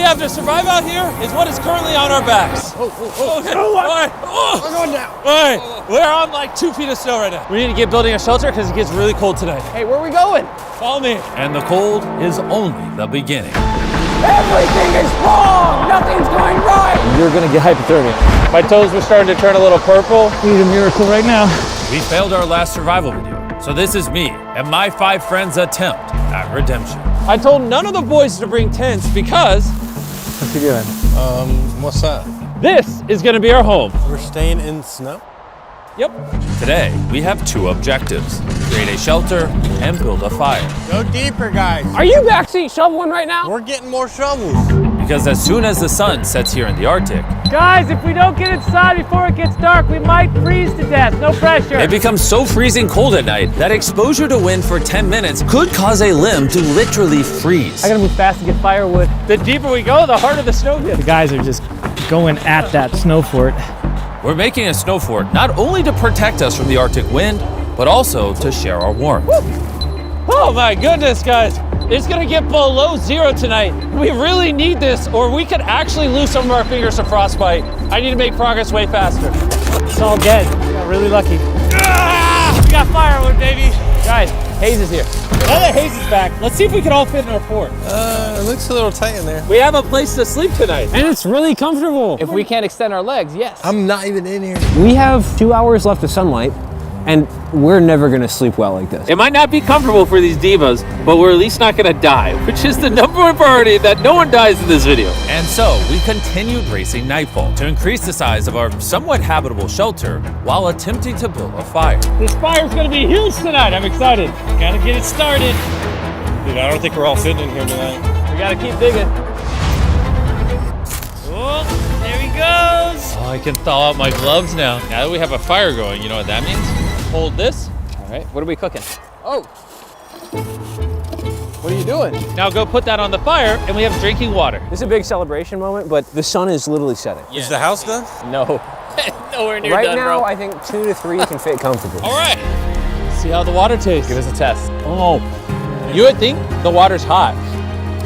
have to survive out here is what is currently on our backs. Okay. All right. We're going down. All right. We're on like 2 feet of snow right now. We need to get building a shelter because it gets really cold tonight. Hey, where are we going? Follow me. And the cold is only the beginning. Everything is wrong. Nothing's going right. You're gonna get hypothermia. My toes were starting to turn a little purple. Need a miracle right now. We failed our last survival video, so this is me and my 5 friends' attempt at redemption. I told none of the boys to bring tents because What's he doing? What's that? this is going to be our home. We're staying in snow? Yep. Today, we have 2 objectives: create a shelter and build a fire. Go deeper, guys. Are you backseat shoveling right now? We're getting more shovels. Because as soon as the sun sets here in the Arctic, Guys, if we don't get inside before it gets dark, we might freeze to death. No pressure. it becomes so freezing cold at night that exposure to wind for 10 minutes could cause a limb to literally freeze. I gotta move fast to get firewood. The deeper we go, the harder the snow gets. The guys are just going at that snow fort. We're making a snow fort not only to protect us from the Arctic wind, but also to share our warmth. Oh my goodness, guys. It's gonna get below 0 tonight. We really need this, or we could actually lose some of our fingers to frostbite. I need to make progress way faster. It's all dead. We got really lucky. We got firewood, baby. Guys, Hayes is here. Now that Hayes is back, let's see if we can all fit in our fort. It looks a little tight in there. We have a place to sleep tonight. And it's really comfortable. If we can't extend our legs, yes. I'm not even in here. We have 2 hours left of sunlight, and we're never gonna sleep well like this. It might not be comfortable for these divas, but we're at least not gonna die, which is the number one priority, that no one dies in this video. And so we continued racing Nightfall to increase the size of our somewhat habitable shelter while attempting to build a fire. This fire's gonna be huge tonight. I'm excited. Gotta get it started. Dude, I don't think we're all fitting in here tonight. We gotta keep digging. Oh, there he goes. Oh, I can thaw out my gloves now. Now that we have a fire going, you know what that means? Hold this. All right, what are we cooking? Oh. What are you doing? Now go put that on the fire, and we have drinking water. This is a big celebration moment, but the sun is literally setting. Is the house done? No. Nowhere near Right done, now, bro. I think 2 to 3 can fit comfortably. All right. See how the water tastes. Give us a test. Oh, you would think the water's hot,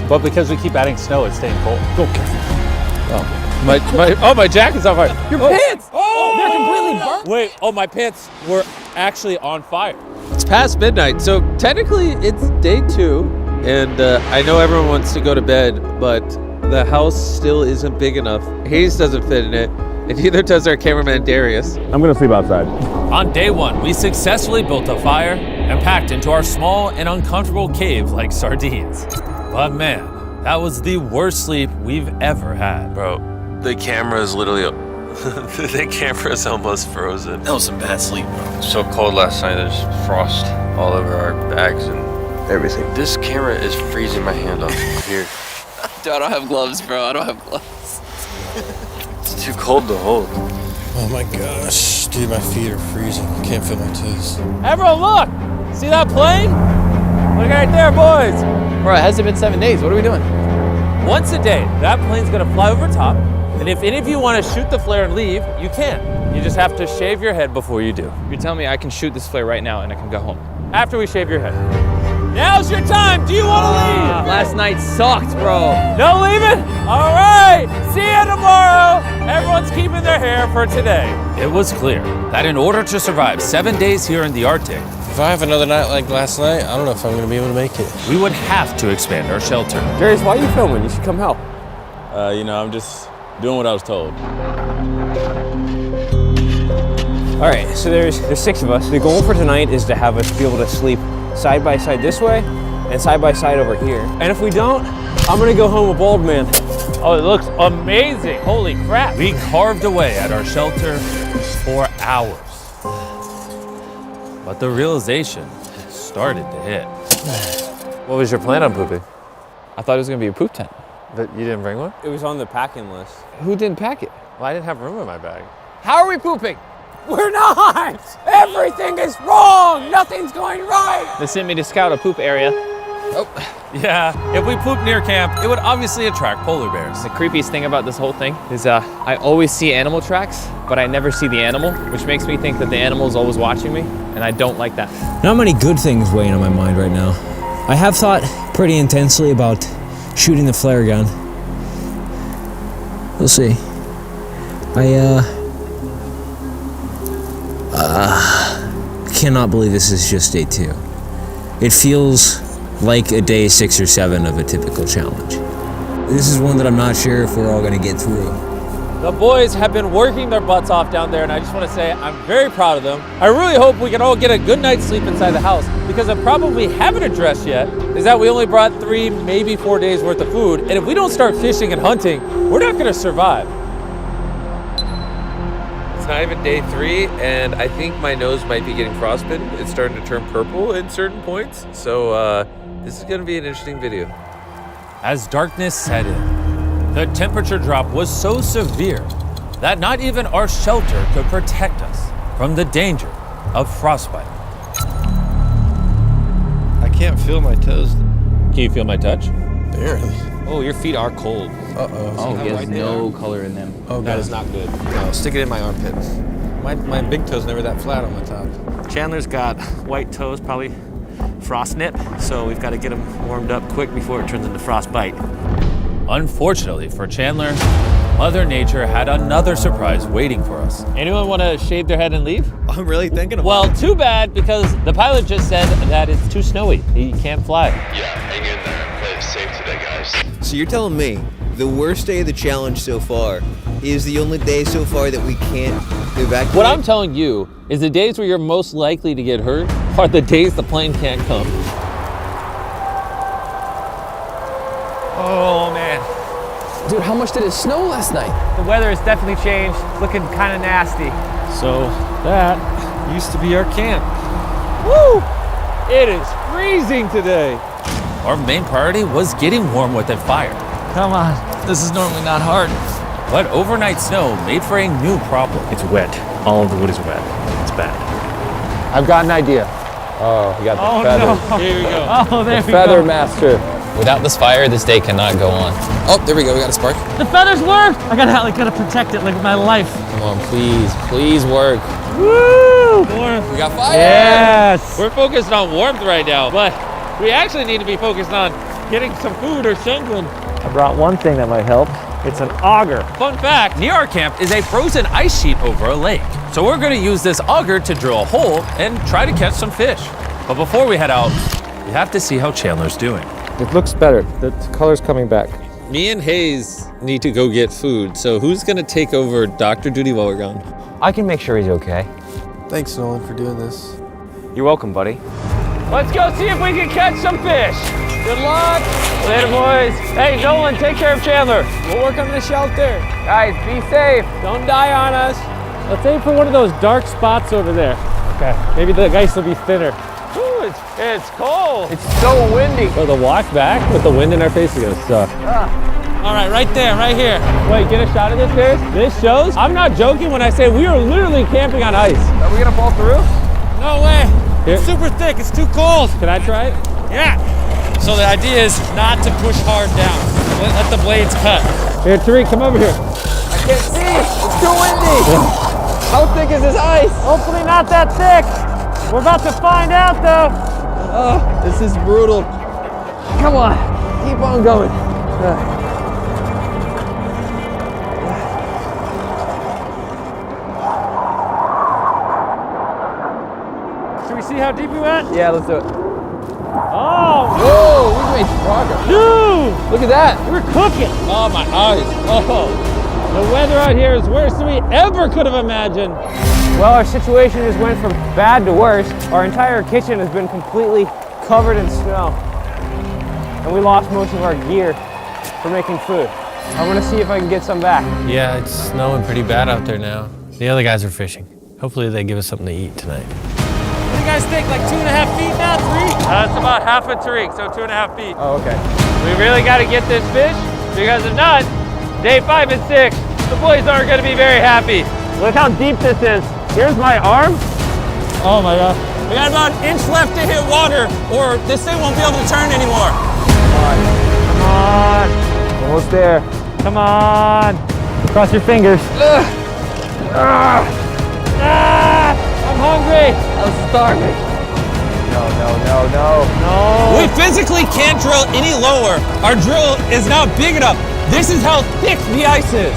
but because we keep adding snow, it's staying cold. Go, careful. Oh, my jacket's on fire. Your pants! Oh, they're completely burnt. Wait, oh, my pants were actually on fire. It's past midnight, so technically it's day 2, and I know everyone wants to go to bed, but the house still isn't big enough. Hayes doesn't fit in it, and neither does our cameraman Darius. I'm gonna sleep outside. On day 1, we successfully built a fire and packed into our small and uncomfortable cave like sardines. But man, that was the worst sleep we've ever had. Bro, the camera is literally, the camera is almost frozen. That was some bad sleep, bro. So cold last night, there's frost all over our bags and everything. This camera is freezing my hand off here. Dude, I don't have gloves, bro. I don't have gloves. It's too cold to hold. Oh my gosh. Dude, my feet are freezing. I can't feel my toes. Everyone, look! See that plane? Look right there, boys. Bro, it hasn't been 7 days. What are we doing? Once a day, that plane's gonna fly over top, and if any of you want to shoot the flare and leave, you can. You just have to shave your head before you do. You're telling me I can shoot this flare right now and I can go home. After we shave your head. Now's your time. Do you want to leave? Last night sucked, bro. No leaving? All right. See you tomorrow. Everyone's keeping their hair for today. It was clear that in order to survive 7 days here in the Arctic, If I have another night like last night, I don't know if I'm gonna be able to make it. we would have to expand our shelter. Darius, why are you filming? You should come help. I'm just doing what I was told. All right, so there's 6 of us. The goal for tonight is to have us be able to sleep side by side this way and side by side over here. And if we don't, I'm gonna go home a bald man. Oh, it looks amazing. Holy crap. We carved away at our shelter for hours. But the realization started to hit. What was your plan on pooping? I thought it was gonna be a poop tent. But you didn't bring one? It was on the packing list. Who didn't pack it? Well, I didn't have room in my bag. How are we pooping? We're not! Everything is wrong! Nothing's going right! They sent me to scout a poop area. Yeah, if we pooped near camp, it would obviously attract polar bears. The creepiest thing about this whole thing is I always see animal tracks, but I never see the animal, which makes me think that the animal is always watching me, and I don't like that. Not many good things weighing on my mind right now. I have thought pretty intensely about shooting the flare gun, We'll see. I cannot believe this is just day 2. It feels like a day 6 or 7 of a typical challenge. This is one that I'm not sure if we're all gonna get through. The boys have been working their butts off down there, and I just want to say I'm very proud of them. I really hope we can all get a good night's sleep inside the house, because a problem we haven't addressed yet is that we only brought 3, maybe 4 days worth of food, and if we don't start fishing and hunting, we're not going to survive. It's not even day 3, and I think my nose might be getting frostbitten. It's starting to turn purple at certain points, so this is going to be an interesting video. As darkness set in, the temperature drop was so severe that not even our shelter could protect us from the danger of frostbite. I can't feel my toes. Can you feel my touch? Barely. Oh, your feet are cold. Uh-oh. Oh, he has no color in them. Oh, That God. is not good. No, stick it in my armpit. My big toe's never that flat on my top. Chandler's got white toes, probably frost nip, so we've got to get him warmed up quick before it turns into frostbite. Unfortunately for Chandler, Mother Nature had another surprise waiting for us. Anyone want to shave their head and leave? I'm really thinking about Well, too bad, because the pilot just said that it's too snowy. He can't fly. Yeah, hang in there. Play it safe today, guys. So you're telling me the worst day of the challenge so far is the only day so far that we can't evacuate? What I'm telling you is the days where you're most likely to get hurt are the days the plane can't come. Oh, man. Dude, how much did it snow last night? The weather has definitely changed. Looking kind of nasty. So that used to be our camp. Woo! It is freezing today. Our main priority was getting warm with a fire. Come on. This is normally not hard. But overnight snow made for a new problem. It's wet. All of the wood is wet. It's bad. I've got an idea. Oh, you got the Oh, feather. no. Here we go. Oh, there we Feather go. master. Without this fire, this day cannot go on. Oh, there we go. We got a spark. The feathers work. I gotta protect it like my life. Come on, please work. Woo! We got fire. Yes. We're focused on warmth right now, but we actually need to be focused on getting some food or something. I brought one thing that might help. It's an auger. Fun fact, near our camp is a frozen ice sheet over a lake. So we're gonna use this auger to drill a hole and try to catch some fish. But before we head out, we have to see how Chandler's doing. It looks better. The color's coming back. Me and Hayes need to go get food, so who's gonna take over doctor duty while we're gone? I can make sure he's okay. Thanks, Nolan, for doing this. You're welcome, buddy. Let's go see if we can catch some fish. Good luck. Later, boys. Hey, Nolan, take care of Chandler. We'll work on the shelter. Guys, be safe. Don't die on us. Let's aim for one of those dark spots over there. Okay. Maybe the ice will be thinner. Ooh, it's cold. It's so windy. So the walk back with the wind in our face is gonna suck. All right, right there, right here. Wait, get a shot of this, guys. This shows. I'm not joking when I say we are literally camping on ice. Are we gonna fall through? No way. It's super thick. It's too cold. Can I try it? Yeah. So the idea is not to push hard down. Let the blades cut. Here, Tariq, come over here. I can't see. It's too windy. How thick is this ice? Hopefully not that thick. We're about to find out, though. Oh, this is brutal. Come on. Keep on going. Should we see how deep we went? Yeah, let's do it. Oh, Whoa, we've made progress. dude. Look at that. We're cooking. Oh, my eyes. Oh. The weather out here is worse than we ever could have imagined. Well, our situation just went from bad to worse. Our entire kitchen has been completely covered in snow. And we lost most of our gear for making food. I'm gonna see if I can get some back. Yeah, it's snowing pretty bad out there now. The other guys are fishing. Hopefully they give us something to eat tonight. What do you guys think, like 2.5 feet now, 3? That's about half a Tariq, so 2.5 feet. Oh, okay. We really gotta get this fish, because if not, day 5 and 6, the boys aren't gonna be very happy. Look how deep this is. Here's my arm. Oh my God. We got about an inch left to hit water, or this thing won't be able to turn anymore. Come on. Almost there. Come on. Cross your fingers. I'm hungry. I'm starving. No. No. We physically can't drill any lower. Our drill is not big enough. This is how thick the ice is.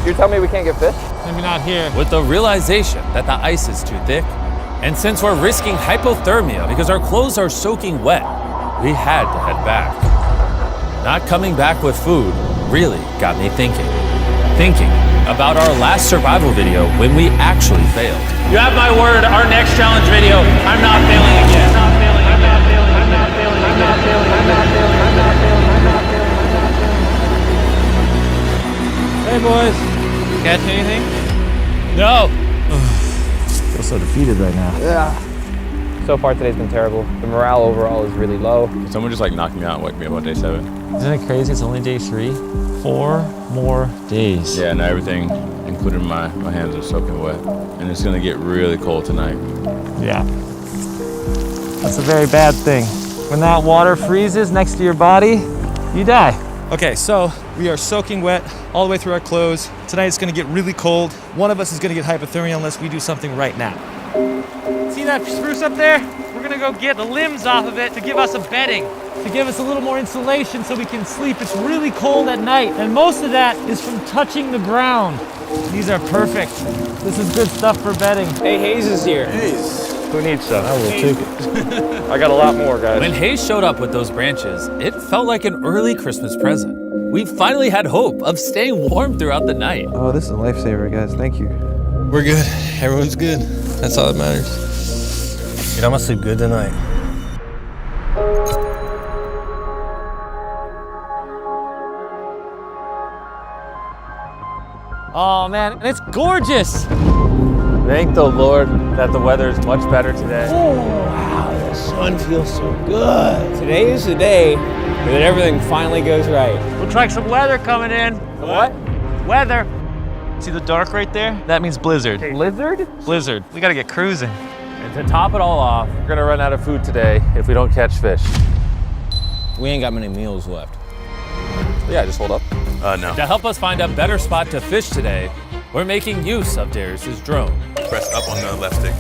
You're telling me we can't get fish? Maybe not here. With the realization that the ice is too thick, and since we're risking hypothermia because our clothes are soaking wet, we had to head back. Not coming back with food really got me thinking. Thinking about our last survival video when we actually failed. You have my word, our next challenge video, I'm not failing again. I'm not failing, I'm not failing, I'm not failing, I'm not failing, I'm not failing, I'm not failing, I'm not failing, I'm not failing. Hey boys, catch anything? No! Feel so defeated right now. Yeah. So far today's been terrible. The morale overall is really low. Someone just like knocked me out and woke me up on day 7. Isn't it crazy? It's only day 3. 4 more days. Yeah, and everything, including my hands, are soaking wet. And it's gonna get really cold tonight. Yeah. That's a very bad thing. When that water freezes next to your body, you die. Okay, so we are soaking wet all the way through our clothes. Tonight it's gonna get really cold. One of us is gonna get hypothermia unless we do something right now. See that spruce up there? We're gonna go get the limbs off of it to give us a bedding, to give us a little more insulation so we can sleep. It's really cold at night, and most of that is from touching the ground. These are perfect. This is good stuff for bedding. Hey, Hayes is here. Who needs some? I will take it. I got a lot more, guys. When Hayes showed up with those branches, it felt like an early Christmas present. We finally had hope of staying warm throughout the night. Oh, this is a lifesaver, guys. Thank you. We're good. Everyone's good. That's all that matters. Dude, I'm gonna sleep good tonight. Oh man, and it's gorgeous. Thank the Lord that the weather is much better today. Oh, wow, the sun feels so good. Today is the day that everything finally goes right. Looks like some weather coming in. What? Weather. See the dark right there? That means blizzard. Blizzard? Blizzard. We gotta get cruising. And to top it all off, we're gonna run out of food today if we don't catch fish. We ain't got many meals left. Yeah, just hold up. No. To help us find a better spot to fish today, we're making use of Darius's drone. Press up on the left stick.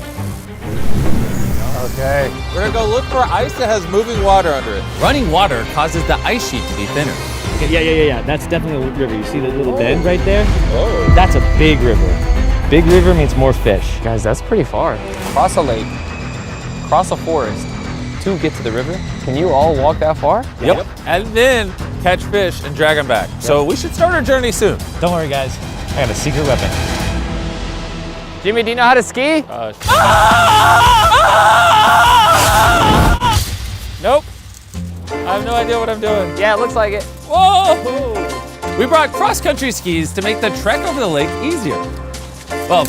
Okay. We're gonna go look for ice that has moving water under it. Running water causes the ice sheet to be thinner. Okay, yeah. That's definitely a river. You see the little bend right there? Oh. That's a big river. Big river means more fish. Guys, that's pretty far. Cross a lake, cross a forest to get to the river. Can you all walk that far? Yep. And then catch fish and drag them back. So we should start our journey soon. Don't worry, guys. I got a secret weapon. Jimmy, do you know how to ski? Nope. I have no idea what I'm doing. Yeah, it looks like it. Whoa! We brought cross-country skis to make the trek over the lake easier. Well,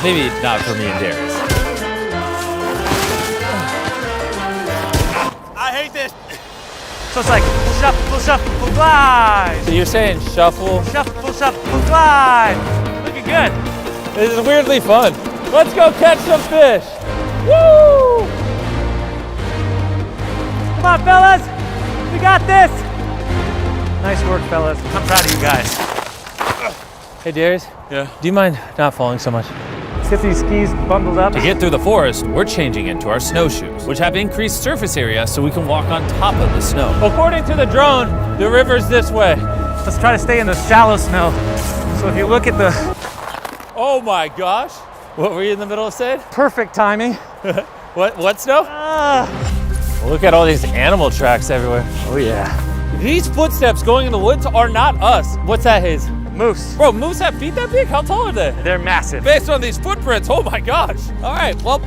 maybe not for me and Darius. I hate this. So it's like shuffle, glide. So you're saying shuffle? Shuffle, glide. Looking good. This is weirdly fun. Let's go catch some fish. Woo! Come on, fellas. We got this. Nice work, fellas. I'm proud of you guys. Hey, Darius. Yeah. Do you mind not falling so much? Let's get these skis bundled up. To get through the forest, we're changing into our snowshoes, which have increased surface area so we can walk on top of the snow. According to the drone, the river's this way. Let's try to stay in the shallow snow. So if you look at the Oh my gosh. What were you in the middle of saying? perfect timing. What snow? Look at all these animal tracks everywhere. Oh yeah. These footsteps going in the woods are not us. What's that, Hayes? Moose. Bro, moose have feet that big? How tall are they? They're massive. Based on these footprints, oh my gosh. All right, well,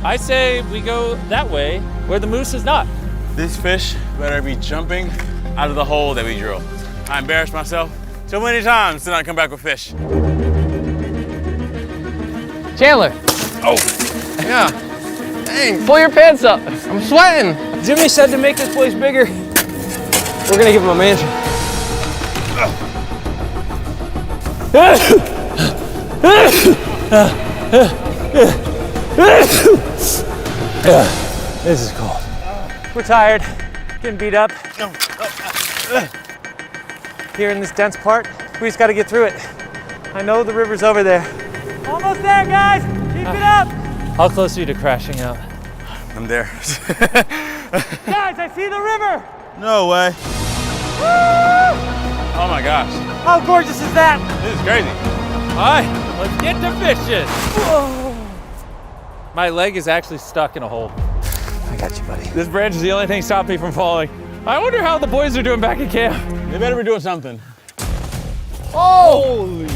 I say we go that way where the moose is not. This fish better be jumping out of the hole that we drilled. I embarrassed myself so many times to not come back with fish. Chandler. Oh, yeah. Dang. Pull your pants up. I'm sweating. Jimmy said to make this place bigger. We're gonna give him a mansion. This is cold. We're tired. Getting beat up. Here in this dense part, we just got to get through it. I know the river's over there. Almost there, guys. Keep it up. How close are you to crashing out? I'm there. Guys, I see the river. No way. Oh my gosh. How gorgeous is that? This is crazy. All right, let's get to fishing. My leg is actually stuck in a hole. I got you, buddy. This branch is the only thing stopping me from falling. I wonder how the boys are doing back at camp. They better be doing something. Holy!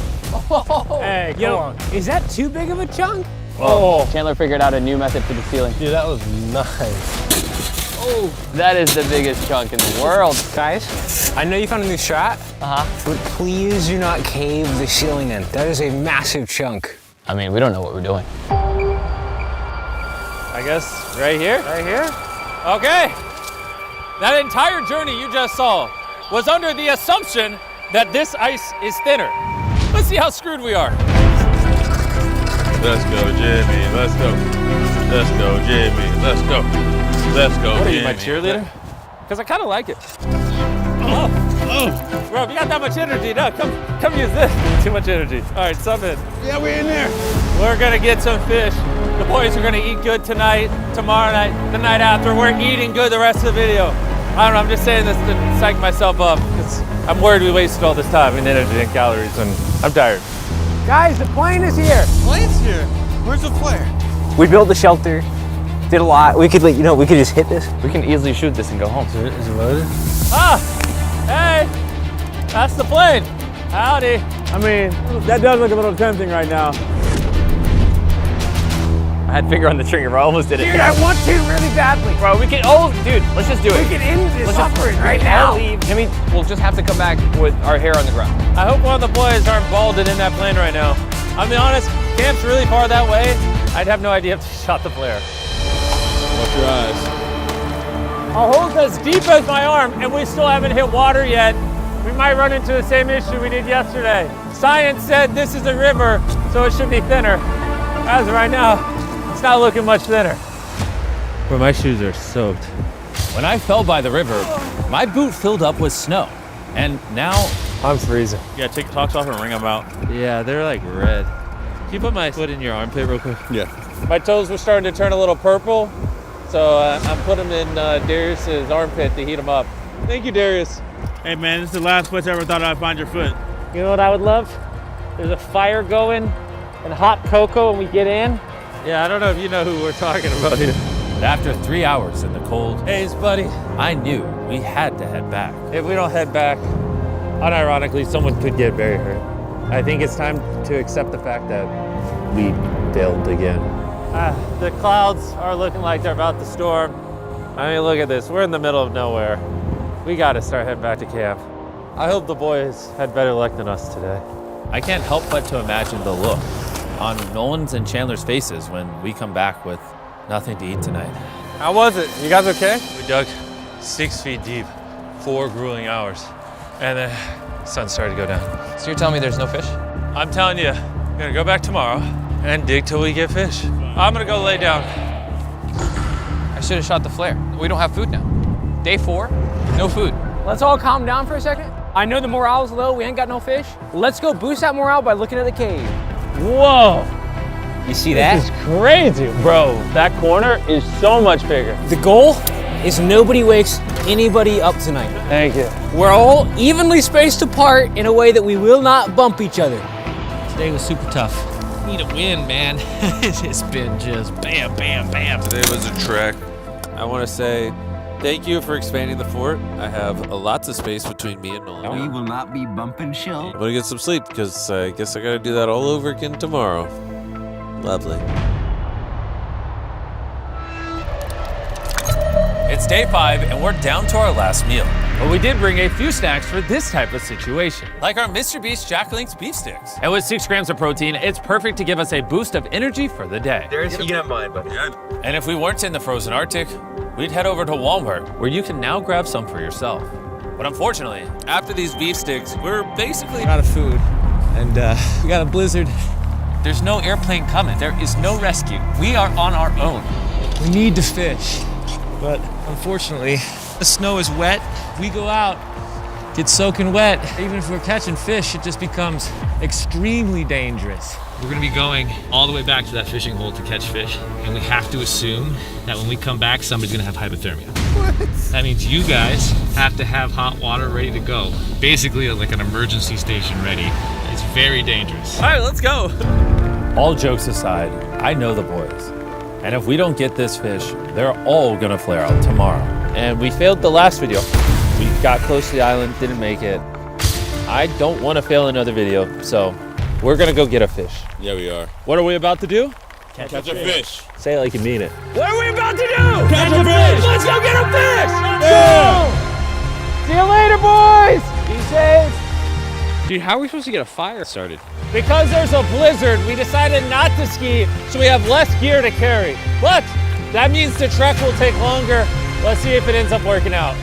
Hey, Yo, is that too big of a chunk? Oh. Chandler figured out a new method for the sealing. Dude, that was nice. Oh, that is the biggest chunk in the world. Guys, I know you found a new shot. But please do not cave the ceiling in. That is a massive chunk. I mean, we don't know what we're doing. I guess right here? Right here? Okay. That entire journey you just saw was under the assumption that this ice is thinner. Let's see how screwed we are. Let's go, Jimmy. Let's go. Let's go, Jimmy. Let's go. Let's go, What are Jimmy. you, my cheerleader? Because I kind of like it. Oh. Bro, if you got that much energy, no, come use this. Too much energy. All right, sub in. Yeah, we're in there. We're gonna get some fish. The boys are gonna eat good tonight, tomorrow night, the night after. We're eating good the rest of the video. I don't know, I'm just saying this to psych myself up because I'm worried we wasted all this time and energy and calories and I'm tired. Guys, the plane is here. Plane's here. Where's the flare? We built the shelter, did a lot. We could, we could just hit this. We can easily shoot this and go home. Is it loaded? Ah, hey, that's the plane. Howdy. I mean, that does look a little tempting right now. I had finger on the trigger, bro. I almost did it. Dude, I want to really badly. Bro, we can, dude, let's just do it. We can end this Let's suffering just, right I'll now. leave. Jimmy, we'll just have to come back with our hair on the ground. I hope one of the boys aren't balded in that plane right now. I'll be honest, camp's really far that way. I'd have no idea if they shot the flare. Watch your eyes. I'll hold as deep as my arm, and we still haven't hit water yet. We might run into the same issue we did yesterday. Science said this is a river, so it should be thinner. As of right now, it's not looking much thinner. But my shoes are soaked. When I fell by the river, my boot filled up with snow. And now I'm freezing. Yeah, take your socks off and wring them out. Yeah, they're like red. Can you put my foot in your armpit real quick? Yeah. My toes were starting to turn a little purple, so I'm putting them in Darius's armpit to heat them up. Thank you, Darius. Hey man, this is the last place I ever thought I'd find your foot. You know what I would love? There's a fire going and hot cocoa and we get in. Yeah, I don't know if you know who we're talking about here. But after 3 hours in the cold, Hayes, buddy. I knew we had to head back. If we don't head back, unironically, someone could get very hurt. I think it's time to accept the fact that we failed again. The clouds are looking like they're about to storm. I mean, look at this. We're in the middle of nowhere. We got to start heading back to camp. I hope the boys had better luck than us today. I can't help but to imagine the look on Nolan's and Chandler's faces when we come back with nothing to eat tonight. How was it? You guys okay? We dug 6 feet deep, 4 grueling hours, and the sun started to go down. So you're telling me there's no fish? I'm telling you, we're gonna go back tomorrow and dig till we get fish. I'm gonna go lay down. I should have shot the flare. We don't have food now. Day 4, no food. Let's all calm down for a second. I know the morale's low, we ain't got no fish. Let's go boost that morale by looking at the cave. Whoa, You see that? this is crazy, bro. That corner is so much bigger. The goal is nobody wakes anybody up tonight. Thank you. We're all evenly spaced apart in a way that we will not bump each other. Today was super tough. Need a win, man. It's been just bam, bam, bam. Today was a trek. I want to say thank you for expanding the fort. I have lots of space between me and Nolan. We will not be bumping shell. I'm gonna get some sleep because I guess I gotta do that all over again tomorrow. Lovely. It's day 5 and we're down to our last meal. But we did bring a few snacks for this type of situation. Like our Mr. Beast Jack Link's beef sticks. And with 6 grams of protein, it's perfect to give us a boost of energy for the day. Darius, you can have mine, buddy. And if we weren't in the frozen Arctic, we'd head over to Walmart, where you can now grab some for yourself. But unfortunately, After these beef sticks, we're basically Out of food, and we got a blizzard. there's no airplane coming. There is no rescue. We are on our own. We need to fish, but unfortunately, the snow is wet. We go out, get soaking wet. Even if we're catching fish, it just becomes extremely dangerous. We're gonna be going all the way back to that fishing hole to catch fish, and we have to assume that when we come back, somebody's gonna have hypothermia. What? That means you guys have to have hot water ready to go. Basically like an emergency station ready. It's very dangerous. All right, let's go. All jokes aside, I know the boys. And if we don't get this fish, they're all gonna flare out tomorrow. And we failed the last video. We got close to the island, didn't make it. I don't want to fail another video, so we're gonna go get a fish. Yeah, we are. What are we about to do? Catch a fish. Say it like you mean it. What are we about to do? Catch a fish. Let's go get a fish. Let's go. See you later, boys. Be safe. Dude, how are we supposed to get a fire started? Because there's a blizzard, we decided not to ski, so we have less gear to carry. But that means the trek will take longer. Let's see if it ends up working out.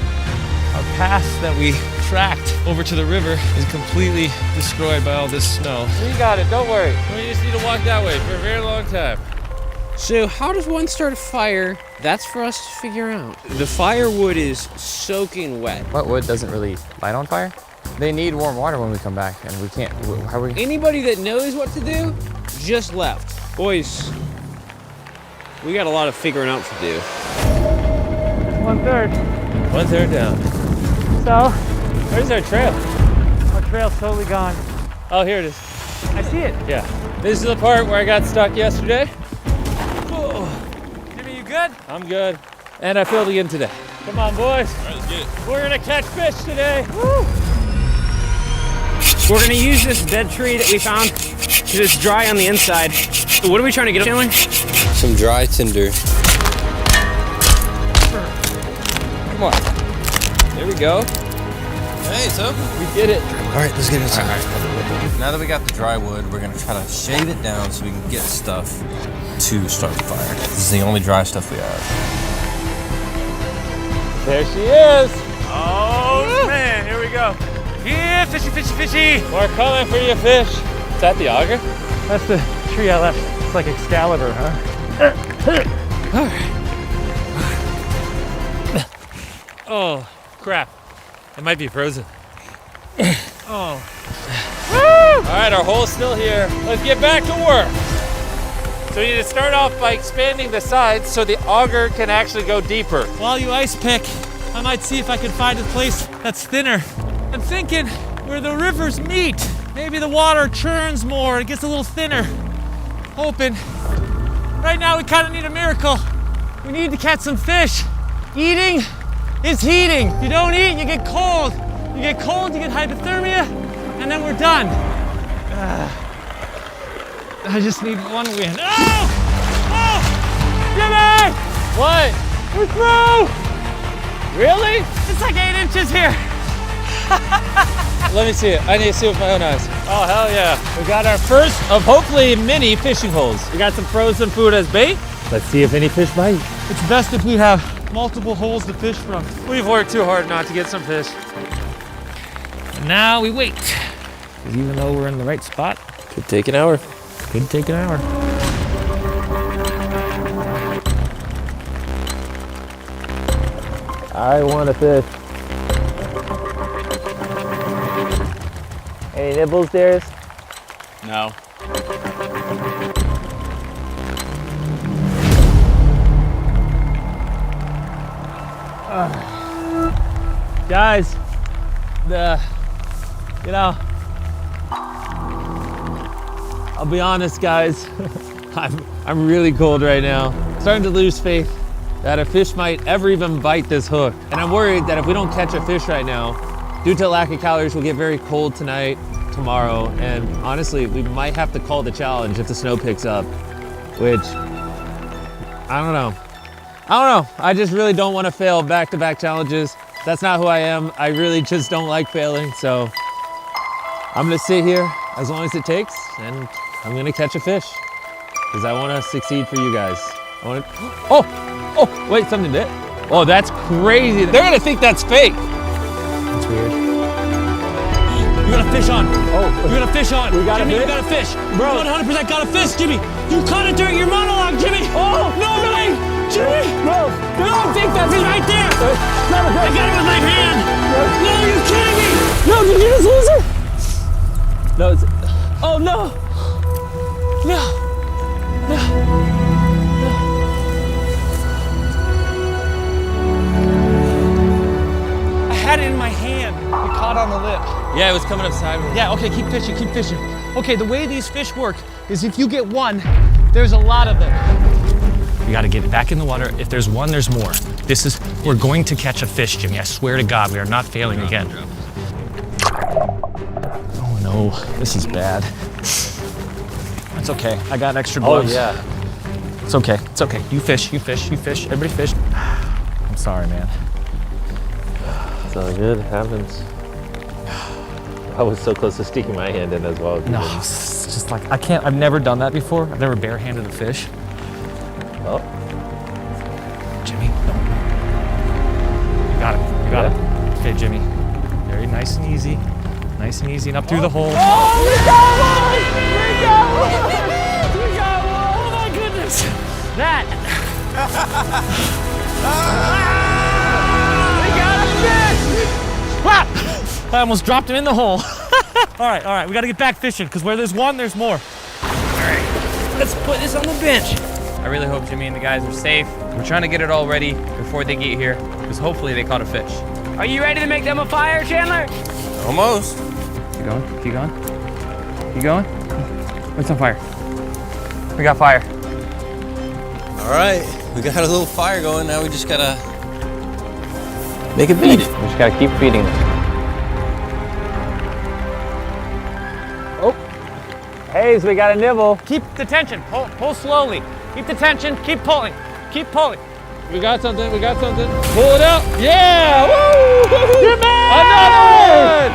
Our path that we tracked over to the river is completely destroyed by all this snow. We got it, don't worry. We just need to walk that way for a very long time. So how does one start a fire? That's for us to figure out. The firewood is soaking wet. What wood doesn't really light on fire? They need warm water when we come back, and we can't. How are we? Anybody that knows what to do, just left. Boys, we got a lot of figuring out to do. 1/3. 1/3 down. So, Where's our trail? our trail's totally gone. Oh, here it is. I see it. Yeah. This is the part where I got stuck yesterday. Jimmy, you good? I'm good. And I failed again today. Come on, boys. All right, let's get it. We're gonna catch fish today. We're gonna use this dead tree that we found because it's dry on the inside. What are we trying to get, Chandler? Some dry tinder. Come on. There we go. Hey, so? We did it. All right, let's get inside. Now that we got the dry wood, we're gonna try to shave it down so we can get stuff to start the fire. This is the only dry stuff we have. There she is. Oh, man, here we go. Yeah, fishy, fishy, fishy. We're coming for you, fish. Is that the auger? That's the tree I left. It's like Excalibur, huh? Oh, crap. It might be frozen. Oh. All right, our hole's still here. Let's get back to work. So we need to start off by expanding the sides so the auger can actually go deeper. While you ice pick, I might see if I can find a place that's thinner. I'm thinking where the rivers meet. Maybe the water churns more, it gets a little thinner. Hoping. Right now we kind of need a miracle. We need to catch some fish. Eating is heating. If you don't eat, you get cold. You get cold, you get hypothermia, and then we're done. I just need one win. Oh! Oh! Jimmy! What? We're through! Really? It's like 8 inches here. Let me see it. I need to see it with my own eyes. Oh, hell yeah. We got our first of hopefully many fishing holes. We got some frozen food as bait. Let's see if any fish bite. It's best if we have multiple holes to fish from. We've worked too hard not to get some fish. And now we wait. 'Cause even though we're in the right spot, Could take an hour. could take an hour. I want a fish. Any nibbles, Darius? No. Guys, I'll be honest, guys. I'm really cold right now. Starting to lose faith that a fish might ever even bite this hook. And I'm worried that if we don't catch a fish right now, due to lack of calories, we'll get very cold tonight, tomorrow, and honestly, we might have to call the challenge if the snow picks up, which, I don't know. I just really don't want to fail back-to-back challenges. That's not who I am. I really just don't like failing, so I'm gonna sit here as long as it takes, and I'm gonna catch a fish, because I want to succeed for you guys. Oh, wait, something bit. Oh, that's crazy. They're gonna think that's fake. That's weird. You got a fish on. Oh, You got a fish on. We got a Jimmy, fish? you got a fish. Bro. You 100% got a fish, Jimmy. You caught it during your monologue, Jimmy. Oh, no way. Jimmy. Bro. No, think that's it right there. I got it with my hand. No, you kidding me? No, did you just lose it? No, oh no. had it in my hand. It caught on the lip. Yeah, it was coming up sideways. Yeah, okay, keep fishing, keep fishing. Okay, the way these fish work is if you get one, there's a lot of them. We gotta get it back in the water. If there's one, there's more. We're going to catch a fish, Jimmy. I swear to God, we are not failing again. Oh no, this is bad. That's okay, I got extra gloves. Oh yeah. It's okay, it's okay. You fish, you fish, you fish, everybody fish. I'm sorry, man. It's all good, it happens. I was so close to sticking my hand in as well. No, it's just like, I've never done that before. I've never barehanded a fish. Oh. Jimmy, no. You got it, you got it. Okay, Jimmy. Very nice and easy. Nice and easy, and up through the hole. Oh, we got one! We got one! We got one! Oh my goodness! That! We got a fish! Wow! I almost dropped him in the hole. All right, we gotta get back fishing, because where there's one, there's more. All right, let's put this on the bench. I really hope Jimmy and the guys are safe. We're trying to get it all ready before they get here, because hopefully they caught a fish. Are you ready to make them a fire, Chandler? Almost. Keep going, keep going. Keep going. What's on fire? We got fire. All right, we got a little fire going. Now we just gotta make it beat it. We just gotta keep feeding them. Oh, Hayes, we got a nibble. Keep the tension, pull slowly. Keep the tension, keep pulling, keep pulling. We got something, we got something. Pull it up. Yeah! Woo! Another one!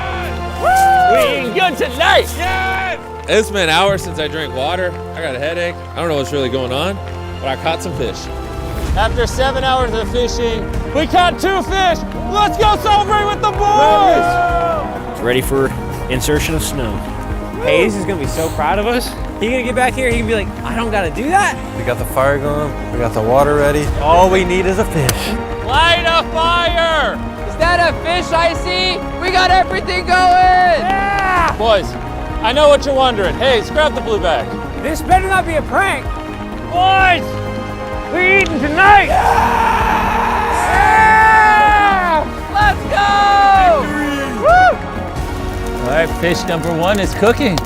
We eating good tonight. Yeah! It's been hours since I drank water. I got a headache. I don't know what's really going on, but I caught some fish. After 7 hours of fishing, we caught 2 fish. Let's go celebrate with the boys. It's ready for insertion of snow. Hayes is gonna be so proud of us. He gonna get back here, he can be like, I don't gotta do that. We got the fire going. We got the water ready. All we need is a fish. Light a fire! Is that a fish I see? We got everything going! Yeah! Boys, I know what you're wondering. Hey, grab the blue bag. This better not be a prank. Boys, we eating tonight. Yeah! Let's go! Woo! All right, fish number 1 is cooking.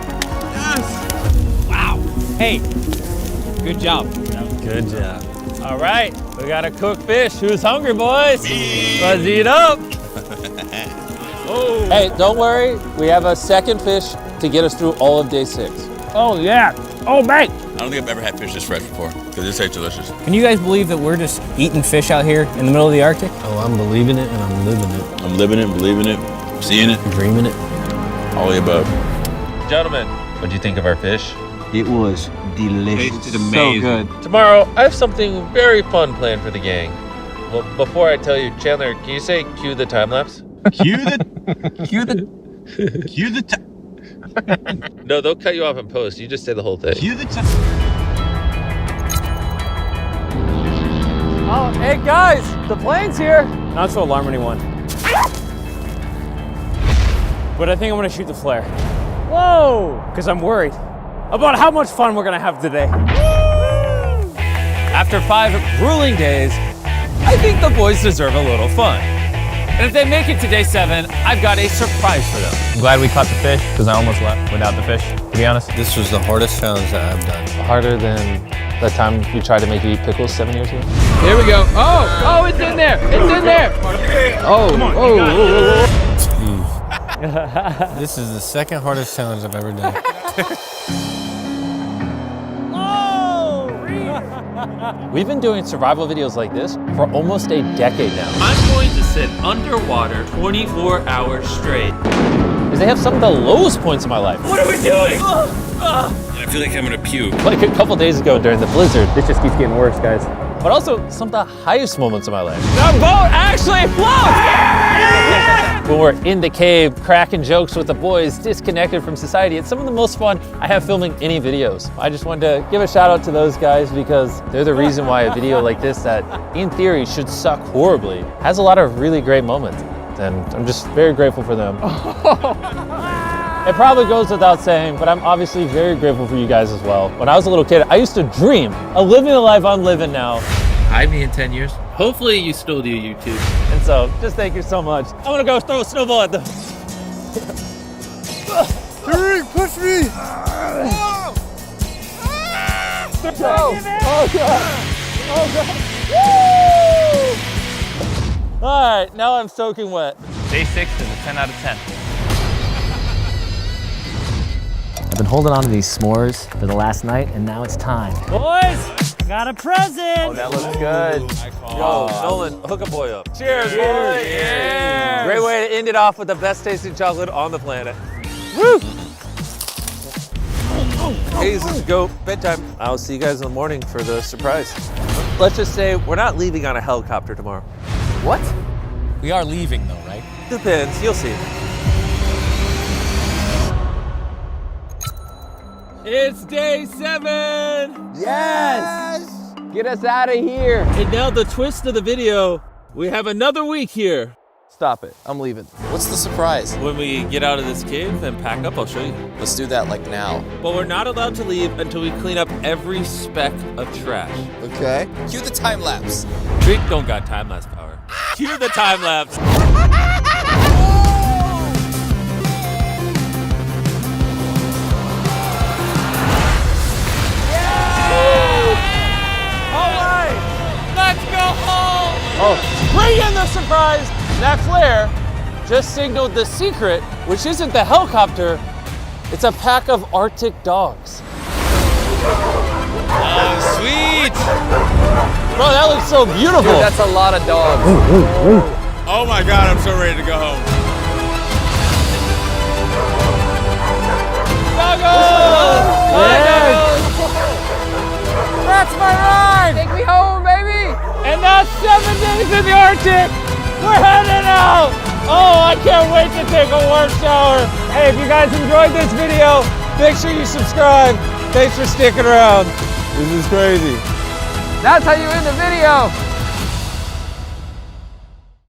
Hey, good job. Good job. All right, we got a cooked fish. Who's hungry, boys? Let's eat up. Oh. Hey, don't worry. We have a second fish to get us through all of day 6. Oh yeah. Oh mate. I don't think I've ever had fish this fresh before, because this tastes delicious. Can you guys believe that we're just eating fish out here in the middle of the Arctic? Oh, I'm believing it and I'm living it. I'm living it, believing it, seeing it, dreaming it. All the above. Gentlemen, what do you think of our fish? It was delicious. Tasted amazing. So good. Tomorrow, I have something very fun planned for the gang. Well, before I tell you, Chandler, can you say cue the time lapse? Cue the No, they'll cut you off in post. You just say the whole thing. Cue the Oh, hey guys, the plane's here. Not to alarm anyone, but I think I'm gonna shoot the flare. Whoa! Because I'm worried about how much fun we're gonna have today. After 5 grueling days, I think the boys deserve a little fun. And if they make it to day 7, I've got a surprise for them. I'm glad we caught the fish, because I almost left without the fish, to be honest. This was the hardest challenge that I've done. Harder than the time you tried to make me eat pickles 7 years ago? Here we go. Oh, it's in there. It's in there. Oh, This is the second hardest challenge I've ever done. We've been doing survival videos like this for almost a decade now. I'm going to sit underwater 24 hours straight. Because they have some of the lowest points in my life. What are we doing? I feel like I'm gonna puke. Like a couple days ago during the blizzard. This just keeps getting worse, guys. But also some of the highest moments of my life. The boat actually floats! When we're in the cave, cracking jokes with the boys, disconnected from society, it's some of the most fun I have filming any videos. I just wanted to give a shout out to those guys because they're the reason why a video like this that in theory should suck horribly has a lot of really great moments. And I'm just very grateful for them. It probably goes without saying, but I'm obviously very grateful for you guys as well. When I was a little kid, I used to dream of living the life I'm living now. Hide me in 10 years. Hopefully you still do YouTube. And And so, just thank you so much. I'm gonna go throw a snowball at them. Derek, push me! Oh God! Oh God! Woo! All right, now I'm soaking wet. Day 6 is a 10 out of 10. I've been holding on to these s'mores for the last night, and now it's time. Boys, got a present. Oh, that looks good. Yo, Nolan, hook a boy up. Cheers, boys! Cheers. Great way to end it off with the best tasting chocolate on the planet. Woo! Hey, this is Go bedtime. I'll see you guys in the morning for the surprise. Let's just say we're not leaving on a helicopter tomorrow. What? We are leaving though, right? Depends, you'll see. It's day 7! Yes! Get us out of here. And now the twist of the video, we have another week here. Stop it. I'm leaving. What's the surprise? When we get out of this cave and pack up, I'll show you. Let's do that like now. But we're not allowed to leave until we clean up every speck of trash. Okay. Cue the time lapse. Rick don't got time-lapse power. Cue the time-lapse. Oh, bring in the surprise! That flare just signaled the secret, which isn't the helicopter, it's a pack of Arctic dogs. Oh, sweet! Bro, that looks so beautiful. Dude, that's a lot of dogs. Oh my God, I'm so ready to go home. Doggos! Yes. That's my ride! Take me home, baby! And that's 7 days in the Arctic. We're heading out. Oh, I can't wait to take a warm shower. Hey, if you guys enjoyed this video, make sure you subscribe. Thanks for sticking around. This is crazy. That's how you end the video.